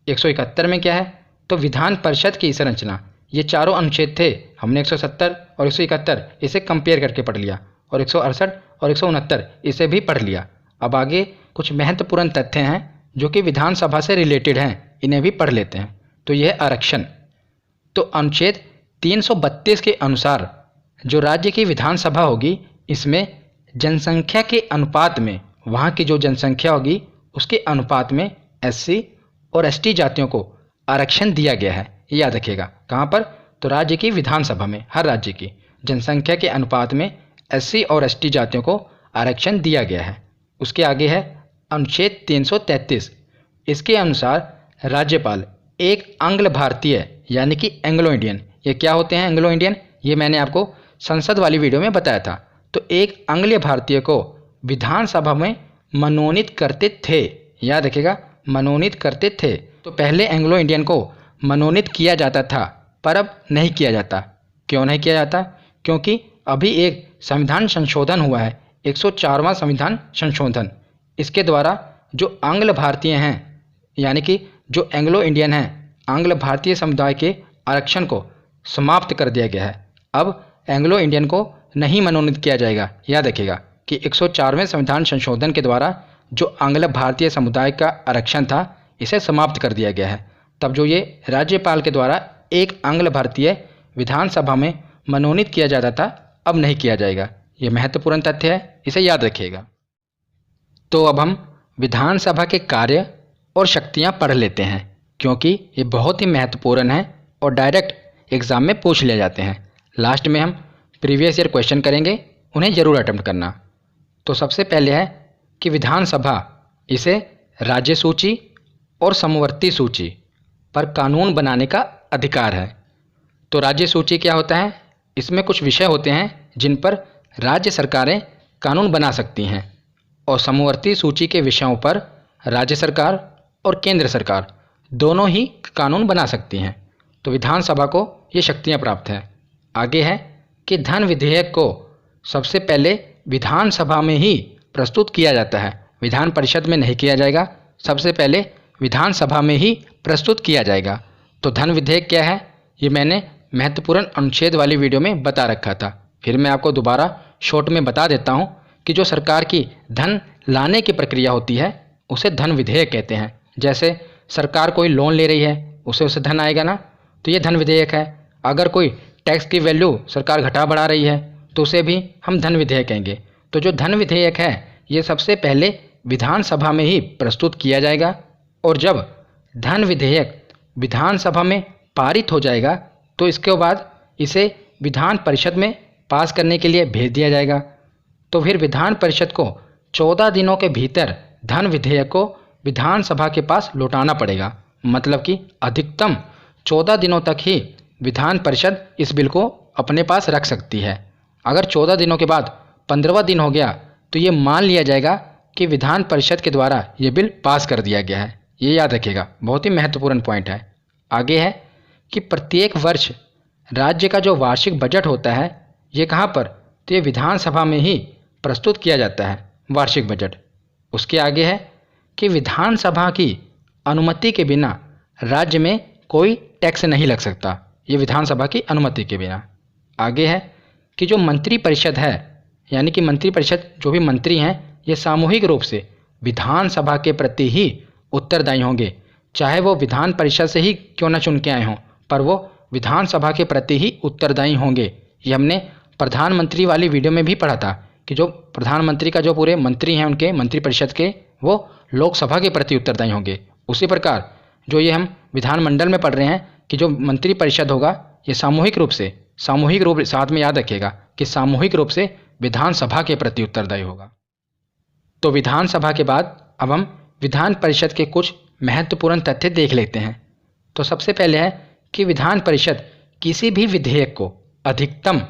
171 में क्या है, तो विधान परिषद की संरचना। ये चारों अनुच्छेद थे, हमने 170 और 171 इसे कंपेयर करके पढ़ लिया और 168 और 169 इसे भी पढ़ लिया। अब आगे कुछ महत्वपूर्ण तथ्य हैं जो कि विधानसभा से रिलेटेड हैं, इन्हें भी पढ़ लेते हैं। तो यह आरक्षण। तो अनुच्छेद 332 के अनुसार जो राज्य की विधानसभा होगी, इसमें जनसंख्या के अनुपात में, वहाँ की जो जनसंख्या होगी उसके अनुपात में SC और ST जातियों को आरक्षण दिया गया है। याद रखिएगा, कहाँ पर, तो राज्य की विधानसभा में हर राज्य की जनसंख्या के अनुपात में SC और ST जातियों को आरक्षण दिया गया है। उसके आगे है अनुच्छेद 333। इसके अनुसार राज्यपाल एक आंग्ल भारतीय यानी कि एंग्लो इंडियन, ये क्या होते हैं एंग्लो इंडियन, ये मैंने आपको संसद वाली वीडियो में बताया था। तो एक आंग्ल भारतीय को विधानसभा में मनोनीत करते थे। याद रखिएगा, मनोनीत करते थे। तो पहले एंग्लो इंडियन को मनोनीत किया जाता था, पर अब नहीं किया जाता। क्यों नहीं किया जाता? क्योंकि अभी एक संविधान संशोधन हुआ है, 104वां संविधान संशोधन। इसके द्वारा जो आंग्ल भारतीय हैं, यानी कि जो एंग्लो इंडियन हैं, आंग्ल भारतीय समुदाय के आरक्षण को समाप्त कर दिया गया है। अब एंग्लो इंडियन को नहीं मनोनीत किया जाएगा। याद रखिएगा कि 104वें संविधान संशोधन के द्वारा जो आंग्ल भारतीय समुदाय का आरक्षण था, इसे समाप्त कर दिया गया है। तब जो ये राज्यपाल के द्वारा एक आंग्ल भारतीय विधानसभा में मनोनीत किया जाता था, अब नहीं किया जाएगा। ये महत्वपूर्ण तथ्य है, इसे याद रखिएगा। तो अब हम विधानसभा के कार्य और शक्तियां पढ़ लेते हैं, क्योंकि ये बहुत ही महत्वपूर्ण है और डायरेक्ट एग्ज़ाम में पूछ ले जाते हैं। लास्ट में हम प्रीवियस ईयर क्वेश्चन करेंगे, उन्हें ज़रूर अटेम्प्ट करना। तो सबसे पहले है कि विधानसभा, इसे राज्य सूची और समवर्ती सूची पर कानून बनाने का अधिकार है। तो राज्य सूची क्या होता है? इसमें कुछ विषय होते हैं जिन पर राज्य सरकारें कानून बना सकती हैं, और समवर्ती सूची के विषयों पर राज्य सरकार और केंद्र सरकार दोनों ही कानून बना सकती हैं। तो विधानसभा को ये शक्तियाँ प्राप्त हैं। आगे है कि धन विधेयक को सबसे पहले विधानसभा में ही प्रस्तुत किया जाता है, विधान परिषद में नहीं किया जाएगा, सबसे पहले विधानसभा में ही प्रस्तुत किया जाएगा। तो धन विधेयक क्या है, ये मैंने महत्वपूर्ण अनुच्छेद वाली वीडियो में बता रखा था। फिर मैं आपको दोबारा शॉर्ट में बता देता हूँ कि जो सरकार की धन लाने की प्रक्रिया होती है, उसे धन विधेयक कहते हैं। जैसे सरकार कोई लोन ले रही है, उसे धन आएगा ना, तो ये धन विधेयक है। अगर कोई टैक्स की वैल्यू सरकार घटा बढ़ा रही है, तो उसे भी हम धन विधेयक कहेंगे। तो जो धन विधेयक है, ये सबसे पहले विधानसभा में ही प्रस्तुत किया जाएगा, और जब धन विधेयक विधानसभा में पारित हो जाएगा, तो इसके बाद इसे विधान परिषद में पास करने के लिए भेज दिया जाएगा। तो फिर विधान परिषद को 14 दिनों के भीतर धन विधेयक को विधानसभा के पास लौटाना पड़ेगा। मतलब कि अधिकतम 14 दिनों तक ही विधान परिषद इस बिल को अपने पास रख सकती है। अगर 14 दिनों के बाद 15वां दिन हो गया तो ये मान लिया जाएगा कि विधान परिषद के द्वारा ये बिल पास कर दिया गया है। ये याद रखिएगा, बहुत ही महत्वपूर्ण पॉइंट है। आगे है कि प्रत्येक वर्ष राज्य का जो वार्षिक बजट होता है ये कहाँ पर, तो ये विधानसभा में ही प्रस्तुत किया जाता है वार्षिक बजट। उसके आगे है कि विधानसभा की अनुमति के बिना राज्य में कोई टैक्स नहीं लग सकता, ये विधानसभा की अनुमति के बिना। आगे है कि जो मंत्री परिषद है, यानी कि मंत्री परिषद जो भी मंत्री हैं ये सामूहिक रूप से विधानसभा के प्रति ही उत्तरदायी होंगे, चाहे वो विधान परिषद से ही क्यों न चुन के आए हों, पर वो विधानसभा के प्रति ही उत्तरदायी होंगे। ये हमने प्रधानमंत्री वाली वीडियो में भी पढ़ा था कि जो प्रधानमंत्री का जो पूरे मंत्री हैं उनके मंत्री परिषद के, वो लोकसभा के प्रति उत्तरदायी होंगे। उसी प्रकार जो ये हम विधानमंडल में पढ़ रहे हैं कि जो मंत्री परिषद होगा ये सामूहिक रूप साथ में याद रखिएगा कि सामूहिक रूप से विधानसभा के प्रति उत्तरदायी होगा। तो विधानसभा के बाद अब हम विधान परिषद के कुछ महत्वपूर्ण तथ्य देख लेते हैं। तो सबसे पहले है कि विधान परिषद किसी भी विधेयक को अधिकतम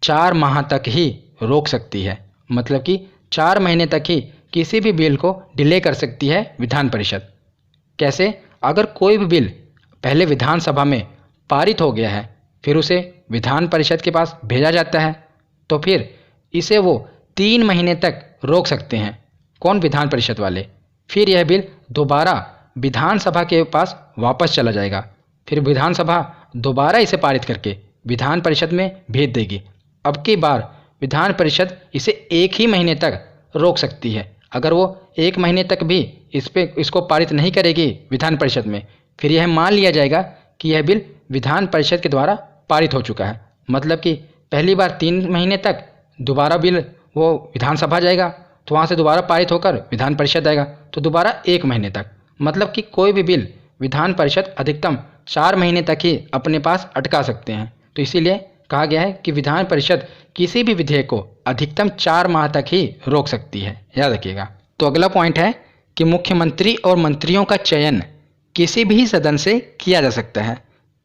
4 माह तक ही रोक सकती है। मतलब कि 4 महीने तक ही किसी भी बिल को डिले कर सकती है विधान परिषद। कैसे? अगर कोई भी बिल पहले विधानसभा में पारित हो गया है फिर उसे विधान परिषद के पास भेजा जाता है तो फिर इसे वो 3 महीने तक रोक सकते हैं। कौन? विधान परिषद वाले। फिर यह बिल दोबारा विधानसभा के पास वापस चला जाएगा, फिर विधानसभा दोबारा इसे पारित करके विधान परिषद में भेज देगी। अब की बार विधान परिषद इसे 1 ही महीने तक रोक सकती है। अगर वो 1 महीने तक भी इसको पारित नहीं करेगी विधान परिषद में, फिर यह मान लिया जाएगा कि यह बिल विधान परिषद के द्वारा पारित हो चुका है। मतलब कि पहली बार 3 महीने तक दोबारा बिल वो विधानसभा जाएगा, तो वहाँ से दोबारा पारित होकर विधान परिषद आएगा, तो दोबारा 1 महीने तक। मतलब कि कोई भी बिल विधान परिषद अधिकतम 4 महीने तक ही अपने पास अटका सकते हैं। तो इसीलिए कहा गया है कि विधान परिषद किसी भी विधेयक को अधिकतम 4 माह तक ही रोक सकती है, याद रखिएगा। तो अगला पॉइंट है कि मुख्यमंत्री और मंत्रियों का चयन किसी भी सदन से किया जा सकता है।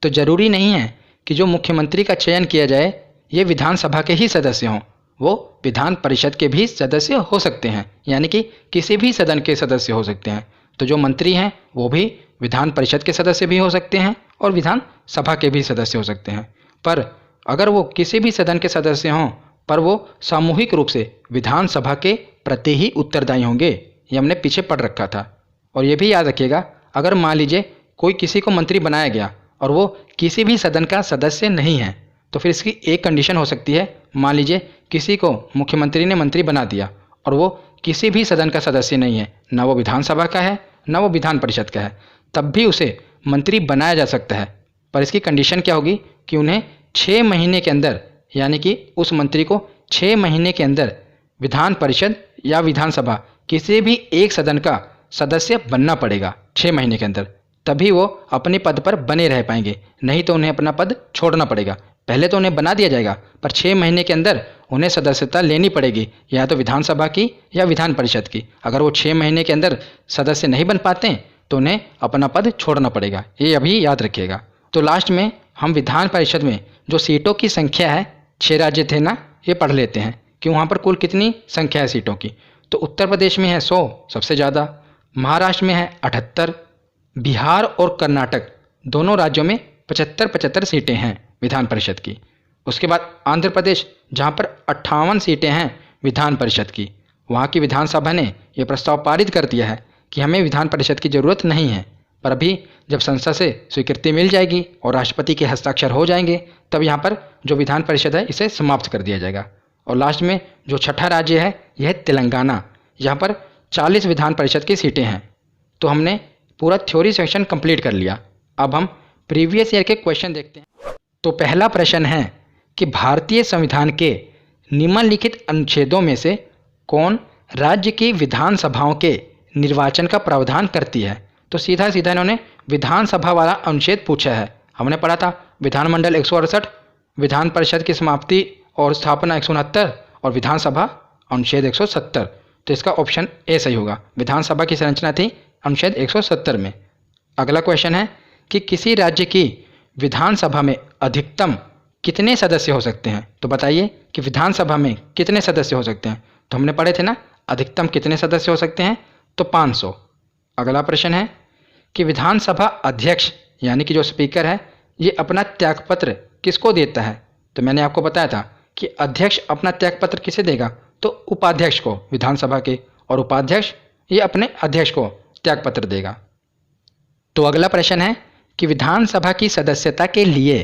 तो जरूरी नहीं है कि जो मुख्यमंत्री का चयन किया जाए ये विधानसभा के ही सदस्य हों, वो विधान परिषद के भी सदस्य हो सकते हैं, यानी कि किसी भी सदन के सदस्य हो सकते हैं। तो जो मंत्री हैं वो भी विधान परिषद के सदस्य भी हो सकते हैं और विधानसभा के भी सदस्य हो सकते हैं। पर अगर वो किसी भी सदन के सदस्य हों पर वो सामूहिक रूप से विधानसभा के प्रति ही उत्तरदायी होंगे, ये हमने पीछे पढ़ रखा था। और ये भी याद रखिएगा, अगर मान लीजिए कोई किसी को मंत्री बनाया गया और वो किसी भी सदन का सदस्य नहीं है तो फिर इसकी एक कंडीशन हो सकती है। मान लीजिए किसी को मुख्यमंत्री ने मंत्री बना दिया और वो किसी भी सदन का सदस्य नहीं है, ना वो विधानसभा का है ना वो विधान परिषद का है, तब भी उसे मंत्री बनाया जा सकता है। पर इसकी कंडीशन क्या होगी कि उन्हें 6 महीने के अंदर, यानी कि उस मंत्री को 6 महीने के अंदर विधान परिषद या विधानसभा किसी भी एक सदन का सदस्य बनना पड़ेगा 6 महीने के अंदर, तभी वो अपने पद पर बने रह पाएंगे। नहीं तो उन्हें अपना पद छोड़ना पड़ेगा। पहले तो उन्हें बना दिया जाएगा पर 6 महीने के अंदर उन्हें सदस्यता लेनी पड़ेगी, या तो विधानसभा की या विधान परिषद की। अगर वो 6 महीने के अंदर सदस्य नहीं बन पाते हैं तो उन्हें अपना पद छोड़ना पड़ेगा, ये अभी याद रखिएगा। तो लास्ट में हम विधान परिषद में जो सीटों की संख्या है, 6 राज्य थे ना, ये पढ़ लेते हैं कि वहाँ पर कुल कितनी संख्या है सीटों की। तो उत्तर प्रदेश में है 100 सबसे ज़्यादा, महाराष्ट्र में है 78, बिहार और कर्नाटक दोनों राज्यों में 75-75 सीटें हैं विधान परिषद की। उसके बाद आंध्र प्रदेश जहाँ पर 58 सीटें हैं विधान परिषद की, वहाँ की विधानसभा ने यह प्रस्ताव पारित कर दिया है कि हमें विधान परिषद की ज़रूरत नहीं है। पर अभी जब संसद से स्वीकृति मिल जाएगी और राष्ट्रपति के हस्ताक्षर हो जाएंगे तब यहाँ पर जो विधान परिषद है इसे समाप्त कर दिया जाएगा। और लास्ट में जो 6ठा राज्य है यह है तेलंगाना, यहाँ पर 40 विधान परिषद की सीटें हैं। तो हमने पूरा थ्योरी सेक्शन कंप्लीट कर लिया। अब हम प्रीवियस ईयर के क्वेश्चन देखते हैं। तो पहला प्रश्न है कि भारतीय संविधान के निम्नलिखित अनुच्छेदों में से कौन राज्य की विधानसभाओं के निर्वाचन का प्रावधान करती है। तो सीधा सीधा इन्होंने विधानसभा वाला अनुच्छेद पूछा है। हमने पढ़ा था विधानमंडल 168, विधान परिषद की समाप्ति और स्थापना 169 और विधानसभा अनुच्छेद 170। तो इसका ऑप्शन ए सही होगा। विधानसभा की संरचना थी अनुच्छेद 170 में। अगला क्वेश्चन है कि किसी राज्य की विधानसभा में अधिकतम कितने सदस्य हो सकते हैं। तो बताइए कि विधानसभा में कितने सदस्य हो सकते हैं। तो हमने पढ़े थे ना, अधिकतम कितने सदस्य हो सकते हैं, तो 500। अगला प्रश्न है कि विधानसभा अध्यक्ष यानी कि जो स्पीकर है, ये अपना त्यागपत्र किसको देता है। तो मैंने आपको बताया था कि अध्यक्ष अपना त्यागपत्र किसे देगा, तो उपाध्यक्ष को विधानसभा के, और उपाध्यक्ष ये अपने अध्यक्ष को त्यागपत्र देगा। तो अगला प्रश्न है कि विधानसभा की सदस्यता के लिए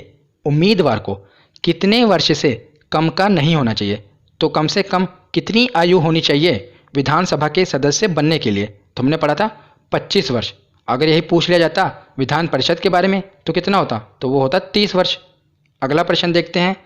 उम्मीदवार को कितने वर्ष से कम का नहीं होना चाहिए। तो कम से कम कितनी आयु होनी चाहिए विधानसभा के सदस्य बनने के लिए। तो हमने पढ़ा था 25 वर्ष। अगर यही पूछ लिया जाता विधान परिषद के बारे में तो कितना होता, तो वो होता 30 वर्ष। अगला प्रश्न देखते हैं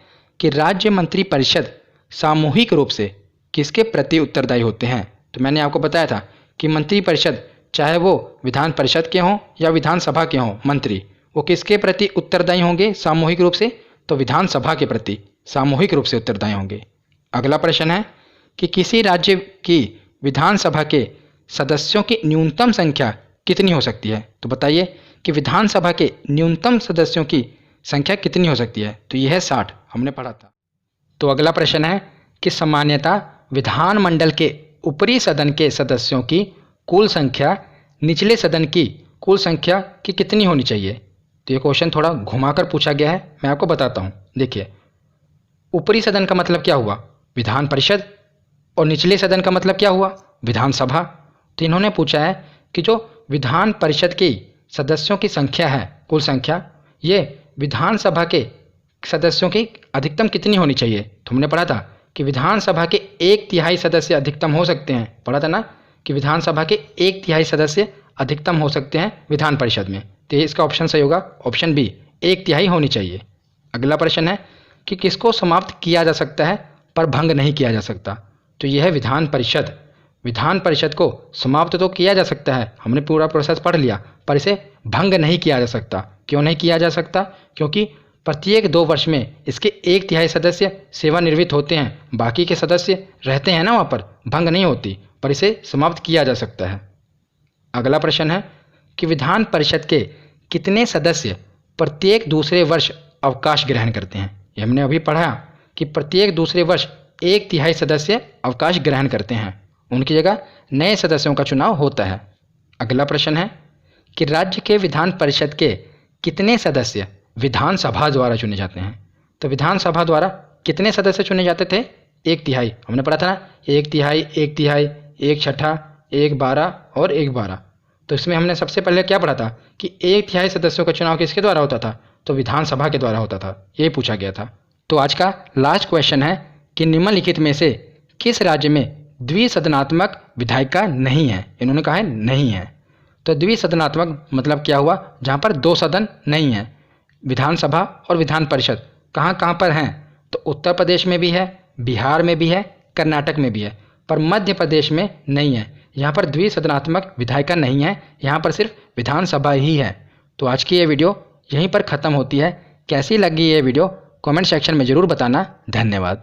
कि राज्य मंत्री परिषद सामूहिक रूप से किसके प्रति उत्तरदायी होते हैं। तो मैंने आपको बताया था कि मंत्री परिषद चाहे वो विधान परिषद के हों या विधानसभा के हों, मंत्री वो किसके प्रति उत्तरदायी होंगे सामूहिक रूप से, तो विधानसभा के प्रति सामूहिक रूप से उत्तरदायी होंगे। अगला प्रश्न है कि किसी राज्य की विधानसभा के सदस्यों की न्यूनतम संख्या कितनी हो सकती है। तो बताइए कि विधानसभा के न्यूनतम सदस्यों की संख्या कितनी हो सकती है। तो यह है 60, हमने पढ़ा था। तो अगला प्रश्न है कि सामान्यतः विधानमंडल के ऊपरी सदन के सदस्यों की कुल संख्या निचले सदन की कुल संख्या की कितनी होनी चाहिए। तो ये क्वेश्चन थोड़ा घुमाकर पूछा गया है, मैं आपको बताता हूँ। देखिए, ऊपरी सदन का मतलब क्या हुआ, विधान परिषद, और निचले सदन का मतलब क्या हुआ, विधानसभा। तो इन्होंने पूछा है कि जो विधान परिषद की सदस्यों की संख्या है, कुल संख्या, ये विधानसभा के सदस्यों की अधिकतम कितनी होनी चाहिए। तो हमने पढ़ा था कि विधानसभा के 1/3 सदस्य अधिकतम हो सकते हैं, पढ़ा था ना कि विधानसभा के 1/3 सदस्य अधिकतम हो सकते हैं विधान परिषद में। तो इसका ऑप्शन सही होगा, ऑप्शन बी, 1/3 होनी चाहिए। अगला प्रश्न है कि किसको समाप्त किया जा सकता है पर भंग नहीं किया जा सकता। तो यह है विधान परिषद। विधान परिषद को समाप्त तो किया जा सकता है, हमने पूरा प्रोसेस पढ़ लिया, पर इसे भंग नहीं किया जा सकता। क्यों नहीं किया जा सकता, क्योंकि प्रत्येक 2 वर्ष में इसके 1/3 सदस्य सेवानिवृत्त होते हैं, बाकी के सदस्य रहते हैं ना वहाँ पर, भंग नहीं होती, पर इसे समाप्त किया जा सकता है। अगला प्रश्न है कि विधान परिषद के कितने सदस्य प्रत्येक दूसरे वर्ष अवकाश ग्रहण करते हैं। ये हमने अभी पढ़ा कि प्रत्येक दूसरे वर्ष 1/3 सदस्य अवकाश ग्रहण करते हैं, उनकी जगह नए सदस्यों का चुनाव होता है। अगला प्रश्न है कि राज्य के विधान परिषद के कितने सदस्य विधानसभा द्वारा चुने जाते हैं। तो विधानसभा द्वारा कितने सदस्य चुने जाते थे, 1/3, हमने पढ़ा था ना, 1/3, 1/3, 1/6, 1/12 और 1/12। तो इसमें हमने सबसे पहले क्या पढ़ा था कि 1/3 सदस्यों का चुनाव किसके द्वारा होता था, तो विधानसभा के द्वारा होता था, ये पूछा गया था। तो आज का लास्ट क्वेश्चन है कि निम्नलिखित में से किस राज्य में द्विसदनात्मक विधायिका नहीं है। इन्होंने कहा है नहीं है। तो द्विसदनात्मक मतलब क्या हुआ, जहाँ पर 2 सदन नहीं है। विधानसभा और विधान परिषद कहाँ कहाँ पर हैं, तो उत्तर प्रदेश में भी है, बिहार में भी है, कर्नाटक में भी है, पर मध्य प्रदेश में नहीं है। यहाँ पर द्विसदनात्मक विधायिका नहीं है, यहाँ पर सिर्फ विधानसभा ही है। तो आज की ये वीडियो यहीं पर ख़त्म होती है। कैसी लगी ये वीडियो कमेंट सेक्शन में ज़रूर बताना। धन्यवाद।